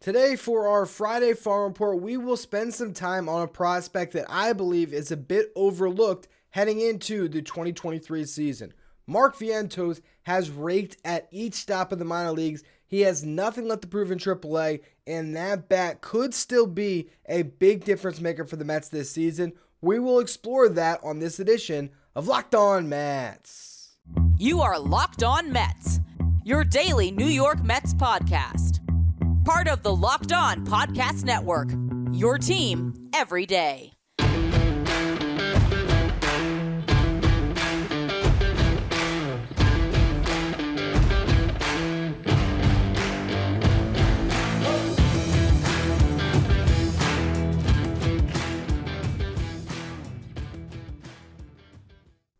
Today, for our Friday Farm Report, we will spend some time on a prospect that I believe is a bit overlooked heading into the 2023 season. Mark Vientos has raked at each stop of the minor leagues. He has nothing left to prove in AAA, and that bat could still be a big difference maker for the Mets this season. We will explore that on this edition of Locked On Mets. You are Locked On Mets, your daily New York Mets podcast. Part of the Locked On Podcast Network, your team every day.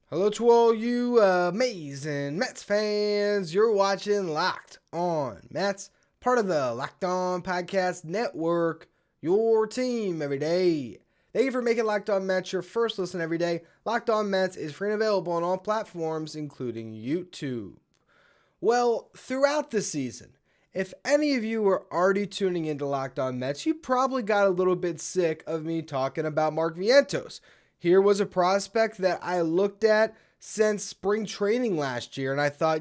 Hello to all you amazing Mets fans. You're watching Locked On Mets, part of the Locked On Podcast Network, your team every day. Thank you for making Locked On Mets your first listen every day. Locked On Mets is free and available on all platforms, including YouTube. Well, throughout the season, if any of you were already tuning into Locked On Mets, you probably got a little bit sick of me talking about Mark Vientos. Here was a prospect that I looked at since spring training last year, and I thought,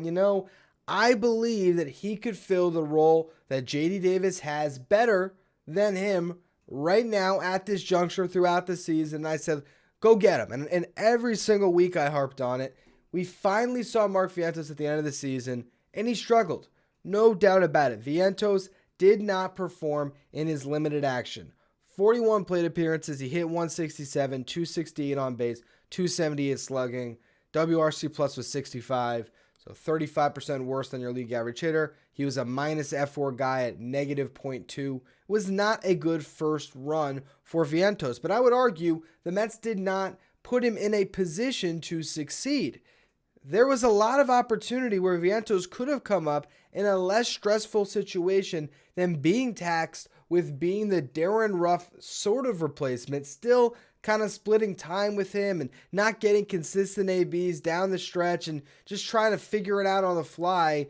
I believe that he could fill the role that J.D. Davis has better than him right now at this juncture throughout the season. And I said, go get him. And every single week I harped on it. We finally saw Mark Vientos at the end of the season, and he struggled. No doubt about it. Vientos did not perform in his limited action. 41 plate appearances, he hit 167, 268 on base, 278 slugging. WRC plus was 65, so 35% worse than your league average hitter. He was a minus F4 guy at negative 0.2. It was not a good first run for Vientos, but I would argue the Mets did not put him in a position to succeed. There was a lot of opportunity where Vientos could have come up in a less stressful situation than being taxed with being the Darren Ruff sort of replacement, still kind of splitting time with him and not getting consistent ABs down the stretch and just trying to figure it out on the fly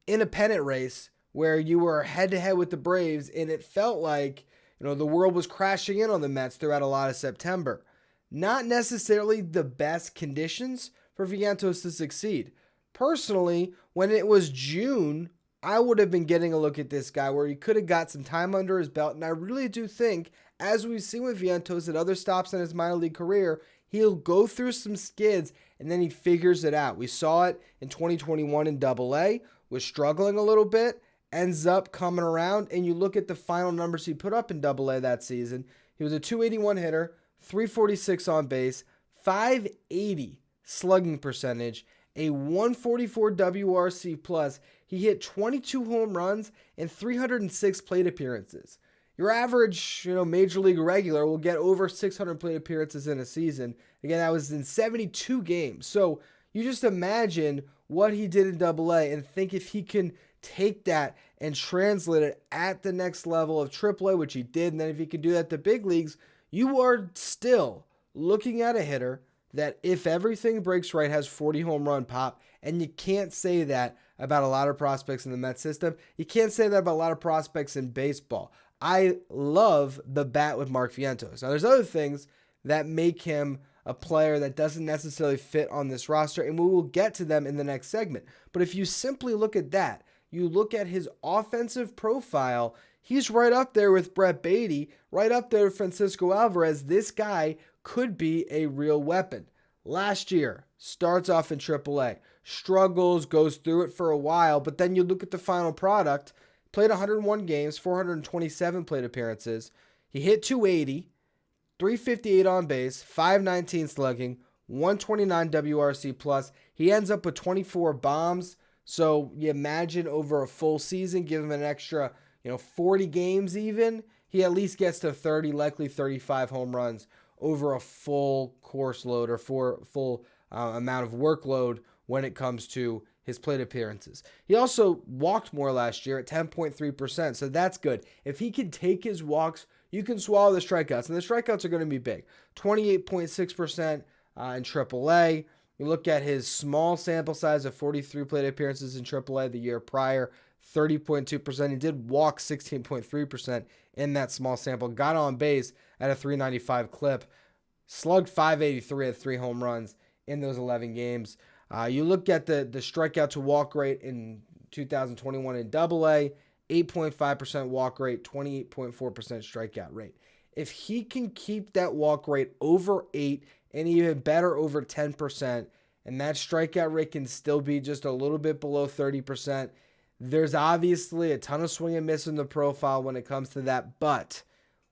in a pennant race where you were head-to-head with the Braves, and it felt like the world was crashing in on the Mets throughout a lot of September. Not necessarily the best conditions for Vientos to succeed. Personally, when it was June, I would have been getting a look at this guy where he could have got some time under his belt, and I really do think, as we've seen with Vientos at other stops in his minor league career, he'll go through some skids and then he figures it out. We saw it in 2021 in AA, was struggling a little bit, ends up coming around, and you look at the final numbers he put up in AA that season. He was a 281 hitter, 346 on base, 580 slugging percentage, a 144 WRC plus. He hit 22 home runs and 306 plate appearances. Your average, major league regular will get over 600 plate appearances in a season. Again, that was in 72 games. So you just imagine what he did in AA and think if he can take that and translate it at the next level of AAA, which he did, and then if he can do that to big leagues, you are still looking at a hitter that, if everything breaks right, has 40 home run pop. And you can't say that about a lot of prospects in the Mets system. You can't say that about a lot of prospects in baseball. I love the bat with Mark Vientos. Now, there's other things that make him a player that doesn't necessarily fit on this roster, and we will get to them in the next segment. But if you simply look at that, you look at his offensive profile, he's right up there with Brett Beatty, right up there with Francisco Alvarez. This guy could be a real weapon. Last year, starts off in AAA, struggles, goes through it for a while, but then you look at the final product, played 101 games, 427 plate appearances. He hit 280, 358 on base, 519 slugging, 129 WRC plus. He ends up with 24 bombs. So you imagine over a full season, give him an extra, 40 games even, he at least gets to 30, likely 35 home runs over a full course load or for full amount of workload when it comes to his plate appearances. He also walked more last year at 10.3%, so that's good. If he can take his walks, you can swallow the strikeouts, and the strikeouts are going to be big. 28.6% in AAA. You look at his small sample size of 43 plate appearances in AAA the year prior, 30.2%. He did walk 16.3% in that small sample. Got on base at a 395 clip. Slugged 583 at 3 home runs in those 11 games. You look at the strikeout to walk rate in 2021 in AA, 8.5% walk rate, 28.4% strikeout rate. If he can keep that walk rate over 8 and even better over 10%, and that strikeout rate can still be just a little bit below 30%, there's obviously a ton of swing and miss in the profile when it comes to that. But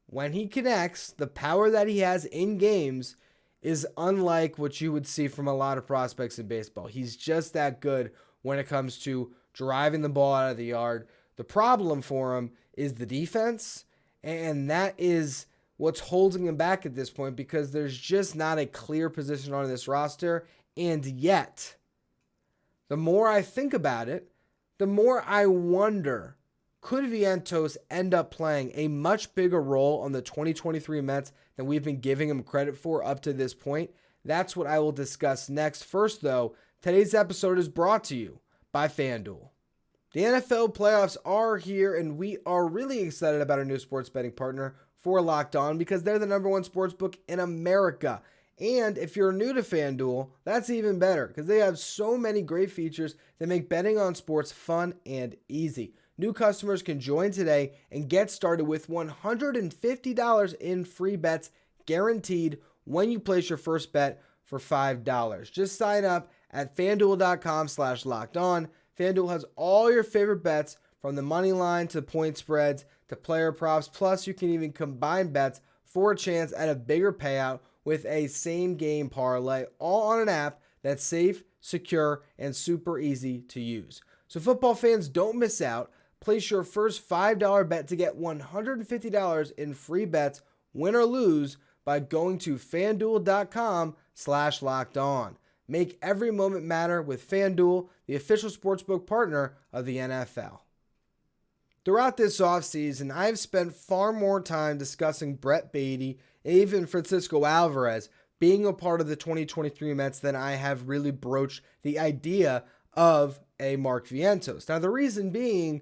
when he connects, the power that he has in games is unlike what you would see from a lot of prospects in baseball. He's just that good when it comes to driving the ball out of the yard. The problem for him is the defense, and that is what's holding him back at this point because there's just not a clear position on this roster. And yet, the more I think about it, the more I wonder, could Vientos end up playing a much bigger role on the 2023 Mets than we've been giving him credit for up to this point? That's what I will discuss next. First, though, today's episode is brought to you by FanDuel. The NFL playoffs are here, and we are really excited about our new sports betting partner for Locked On because they're the number one sports book in America. And if you're new to FanDuel, that's even better because they have so many great features that make betting on sports fun and easy. New customers can join today and get started with $150 in free bets guaranteed when you place your first bet for $5. Just sign up at FanDuel.com/lockedon. FanDuel has all your favorite bets from the money line to point spreads to player props. Plus, you can even combine bets for a chance at a bigger payout with a same-game parlay, all on an app that's safe, secure, and super easy to use. So football fans, don't miss out. Place your first $5 bet to get $150 in free bets, win or lose, by going to FanDuel.com/lockedon. Make every moment matter with FanDuel, the official sportsbook partner of the NFL. Throughout this offseason, I've spent far more time discussing Brett Baty and even Francisco Alvarez being a part of the 2023 Mets than I have really broached the idea of a Mark Vientos. Now, the reason being,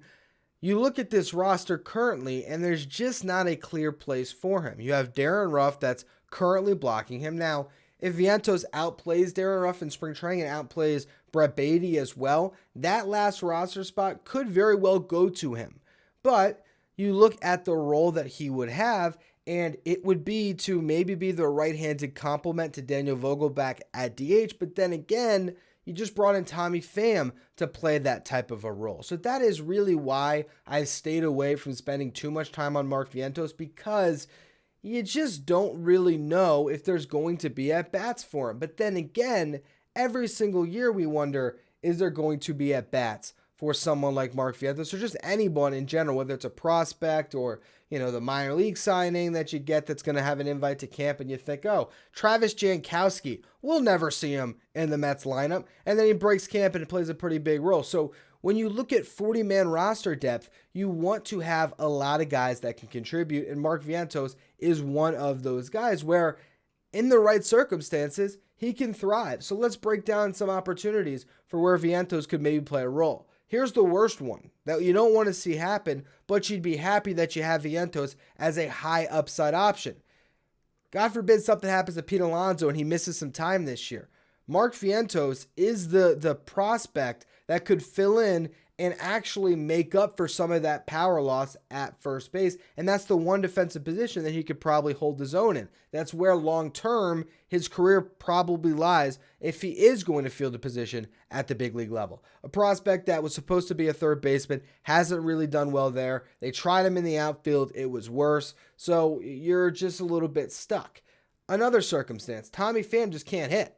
you look at this roster currently, and there's just not a clear place for him. You have Darren Ruff that's currently blocking him. Now, if Vientos outplays Darren Ruff in spring training and outplays Brett Baty as well, that last roster spot could very well go to him. But you look at the role that he would have, and it would be to maybe be the right-handed complement to Daniel Vogelbach at DH. But then again, you just brought in Tommy Pham to play that type of a role. So that is really why I've stayed away from spending too much time on Mark Vientos, because you just don't really know if there's going to be at-bats for him. But then again, every single year we wonder, is there going to be at-bats for someone like Mark Vientos or just anyone in general, whether it's a prospect or, the minor league signing that you get that's going to have an invite to camp and you think, oh, Travis Jankowski, we'll never see him in the Mets lineup. And then he breaks camp and plays a pretty big role. So when you look at 40-man roster depth, you want to have a lot of guys that can contribute. And Mark Vientos is one of those guys where in the right circumstances, he can thrive. So let's break down some opportunities for where Vientos could maybe play a role. Here's the worst one that you don't want to see happen, but you'd be happy that you have Vientos as a high upside option. God forbid something happens to Pete Alonso and he misses some time this year. Mark Vientos is the prospect that could fill in and actually make up for some of that power loss at first base. And that's the one defensive position that he could probably hold his own in. That's where long-term his career probably lies if he is going to field a position at the big league level. A prospect that was supposed to be a third baseman hasn't really done well there. They tried him in the outfield. It was worse. So you're just a little bit stuck. Another circumstance, Tommy Pham just can't hit.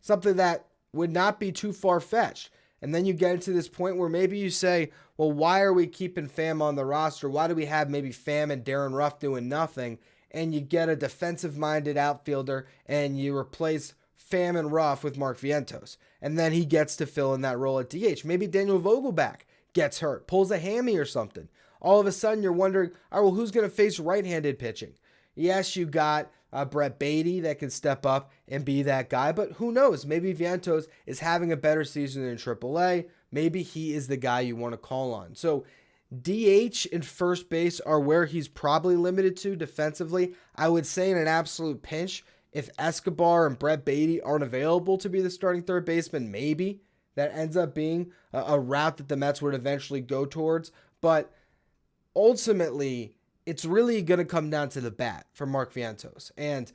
Something that would not be too far-fetched. And then you get into this point where maybe you say, well, why are we keeping Pham on the roster? Why do we have maybe Pham and Darren Ruff doing nothing? And you get a defensive-minded outfielder and you replace Pham and Ruff with Mark Vientos. And then he gets to fill in that role at DH. Maybe Daniel Vogelbach gets hurt, pulls a hammy or something. All of a sudden you're wondering, all right, well, who's going to face right-handed pitching? Yes, you got Brett Baty that can step up and be that guy, but who knows? Maybe Vientos is having a better season in AAA. maybe he is the guy you want to call on. So DH and first base are where he's probably limited to defensively. I would say in an absolute pinch, if Escobar and Brett Beatty aren't available to be the starting third baseman, maybe that ends up being a route that the Mets would eventually go towards. But ultimately, it's really going to come down to the bat for Mark Vientos. And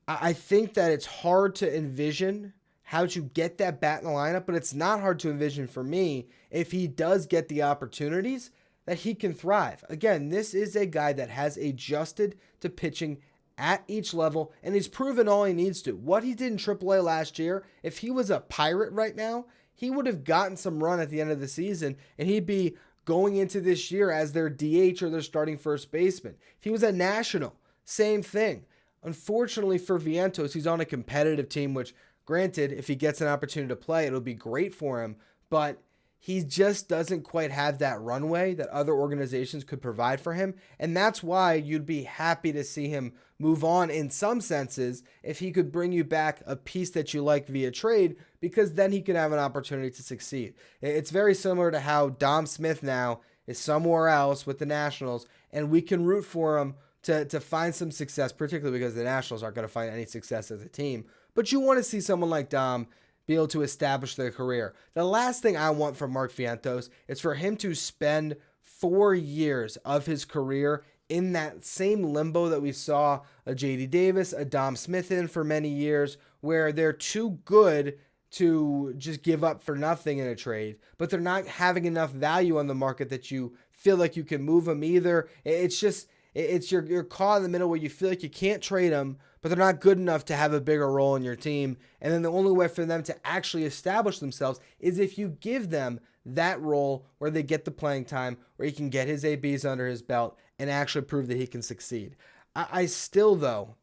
I think that it's hard to envision how to get that bat in the lineup, but it's not hard to envision for me if he does get the opportunities that he can thrive. Again, this is a guy that has adjusted to pitching at each level, and he's proven all he needs to. What he did in AAA last year, if he was a Pirate right now, he would have gotten some run at the end of the season, and he'd be going into this year as their DH or their starting first baseman. If he was a National, same thing. Unfortunately for Vientos, he's on a competitive team, which granted, if he gets an opportunity to play, it'll be great for him, but he just doesn't quite have that runway that other organizations could provide for him, and that's why you'd be happy to see him move on in some senses if he could bring you back a piece that you like via trade, because then he could have an opportunity to succeed. It's very similar to how Dom Smith now is somewhere else with the Nationals, and we can root for him to find some success, particularly because the Nationals aren't going to find any success as a team. But you want to see someone like Dom be able to establish their career. The last thing I want from Mark Vientos is for him to spend 4 years of his career in that same limbo that we saw a J.D. Davis, a Dom Smith in for many years, where they're too good to just give up for nothing in a trade, but they're not having enough value on the market that you feel like you can move them either. You're caught in the middle where you feel like you can't trade them, but they're not good enough to have a bigger role in your team. And then the only way for them to actually establish themselves is if you give them that role where they get the playing time, where he can get his ABs under his belt and actually prove that he can succeed. I still, though,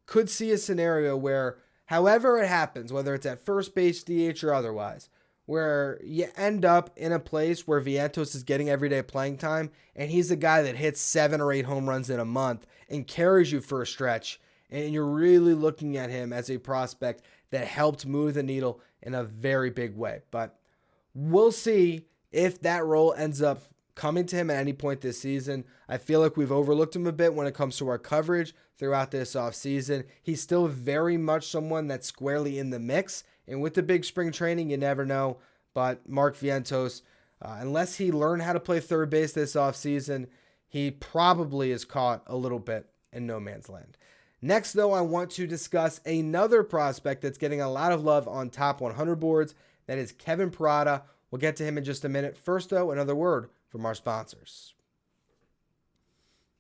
could see a scenario where, however it happens, whether it's at first base, DH, or otherwise, where you end up in a place where Vientos is getting everyday playing time, and he's the guy that hits 7 or 8 home runs in a month and carries you for a stretch, and you're really looking at him as a prospect that helped move the needle in a very big way. But we'll see if that role ends up coming to him at any point this season. I feel like we've overlooked him a bit when it comes to our coverage throughout this offseason. He's still very much someone that's squarely in the mix, and with the big spring training, you never know. But Mark Vientos, unless he learned how to play third base this offseason, he probably is caught a little bit in no man's land. Next, though, I want to discuss another prospect that's getting a lot of love on top 100 boards. That is Kevin Parada. We'll get to him in just a minute. First, though, another word from our sponsors.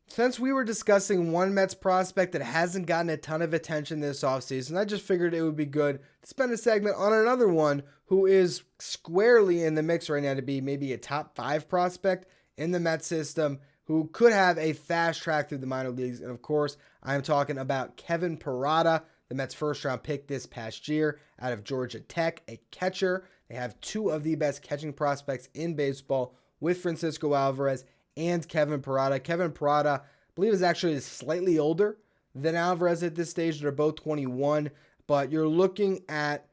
Since we were discussing one Mets prospect that hasn't gotten a ton of attention this offseason, I just figured it would be good to spend a segment on another one who is squarely in the mix right now to be maybe a top 5 prospect in the Mets system, who could have a fast track through the minor leagues. And of course, I'm talking about Kevin Parada, the Mets' first-round pick this past year out of Georgia Tech, a catcher. They have 2 of the best catching prospects in baseball with Francisco Alvarez and Kevin Parada. Kevin Parada, I believe, is actually slightly older than Alvarez at this stage. They're both 21, but you're looking at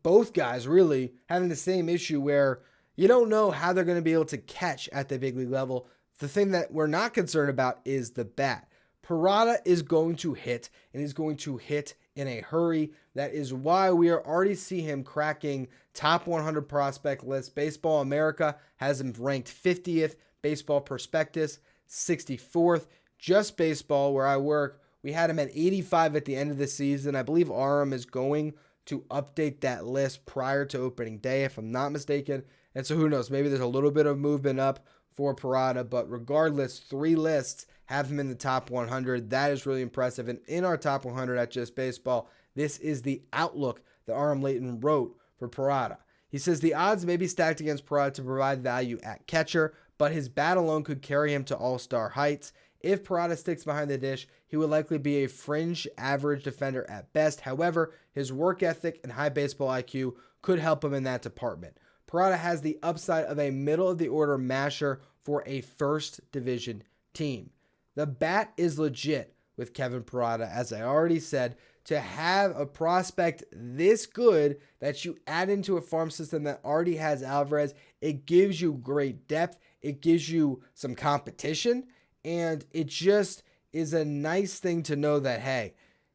both guys really having the same issue where you don't know how they're going to be able to catch at the big league level. The thing that we're not concerned about is the bat. Parada is going to hit, and he's going to hit in a hurry. That is why we are already see him cracking top 100 prospect lists. Baseball America has him ranked 50th, Baseball Prospectus 64th. Just Baseball, where I work, we had him at 85 at the end of the season. I believe Aram is going to update that list prior to opening day, if I'm not mistaken. And so who knows, maybe there's a little bit of movement up for Parada, but regardless, 3 lists have him in the top 100. That is really impressive. And in our top 100 at Just Baseball, this is the outlook that Aram Layton wrote for Parada. He says the odds may be stacked against Parada to provide value at catcher, but his bat alone could carry him to all-star heights. If Parada sticks behind the dish, he would likely be a fringe average defender at best. However, his work ethic and high baseball IQ could help him in that department. Parada has the upside of a middle-of-the-order masher for a first division team. The bat is legit with Kevin Parada, as I already said. to have a prospect this good that you add into a farm system that already has Alvarez. It gives you great depth. It gives you some competition. And it just is a nice thing to know that, hey,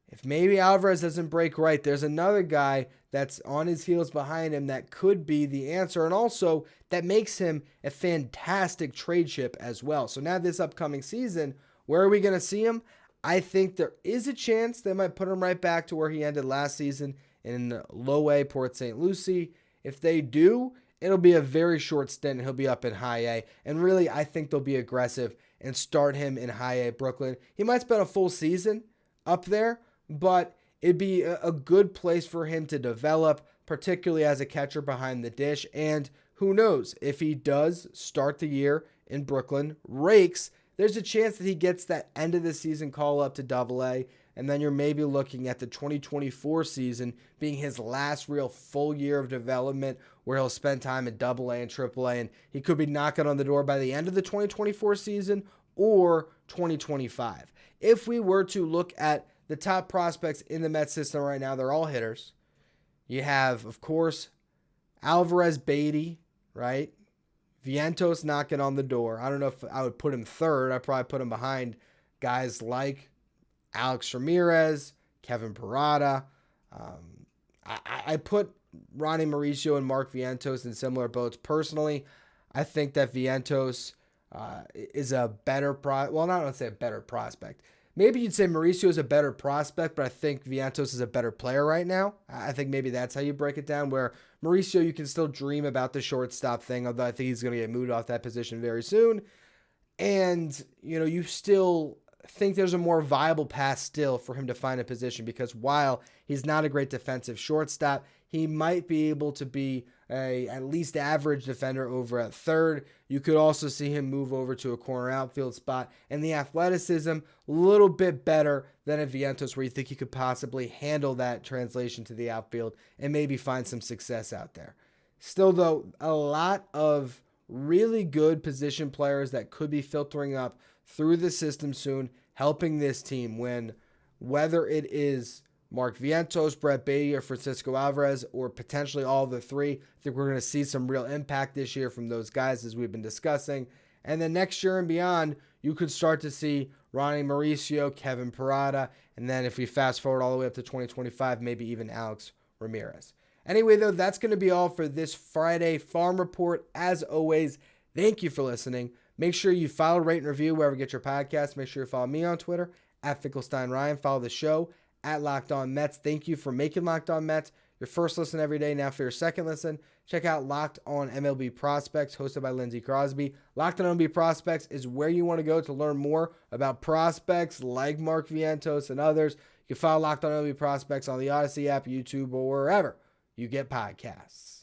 if maybe Alvarez doesn't break right, there's another guy that's on his heels behind him that could be the answer. And also that makes him a fantastic trade chip as well. So now this upcoming season, where are we going to see him? I think there is a chance they might put him right back to where he ended last season in low A Port St. Lucie. If they do, it'll be a very short stint and he'll be up in high A. And really, I think they'll be aggressive and start him in high A Brooklyn. He might spend a full season up there, but it'd be a good place for him to develop, particularly as a catcher behind the dish. And who knows, if he does start the year in Brooklyn, rakes, there's a chance that he gets that end of the season call up to AA, and then you're maybe looking at the 2024 season being his last real full year of development where he'll spend time in AA and AAA, and he could be knocking on the door by the end of the 2024 season or 2025. If we were to look at the top prospects in the Mets system right now, they're all hitters. You have, of course, Alvarez, Beatty, right? Vientos knocking on the door. I don't know if I would put him third. I'd probably put him behind guys like Alex Ramirez, Kevin Parada. I put Ronnie Mauricio and Mark Vientos in similar boats. Personally, I think that Vientos is a better I don't want to say a better prospect. Maybe you'd say Mauricio is a better prospect, but I think Vientos is a better player right now. I think maybe that's how you break it down, where Mauricio, you can still dream about the shortstop thing, although I think he's going to get moved off that position very soon. And, you still think there's a more viable path still for him to find a position, because while he's not a great defensive shortstop, he might be able to be a at least average defender over at third. You could also see him move over to a corner outfield spot, and the athleticism a little bit better than a Vientos, where you think he could possibly handle that translation to the outfield and maybe find some success out there. Still though, a lot of really good position players that could be filtering up through the system soon, helping this team win, whether it is Mark Vientos, Brett Beatty, or Francisco Alvarez, or potentially all of the three. I think we're going to see some real impact this year from those guys, as we've been discussing. And then next year and beyond, you could start to see Ronnie Mauricio, Kevin Parada, and then if we fast forward all the way up to 2025, maybe even Alex Ramirez. Anyway, though, that's going to be all for this Friday Farm Report. As always, thank you for listening. Make sure you follow, rate, and review wherever you get your podcasts. Make sure you follow me on Twitter, @FinkelsteinRyan. Follow the show, @Locked On Mets. Thank you for making Locked On Mets your first listen every day. Now for your second listen, check out Locked On MLB Prospects, hosted by Lindsey Crosby. Locked On MLB Prospects is where you want to go to learn more about prospects like Mark Vientos and others. You can follow Locked On MLB Prospects on the Odyssey app, YouTube, or wherever you get podcasts.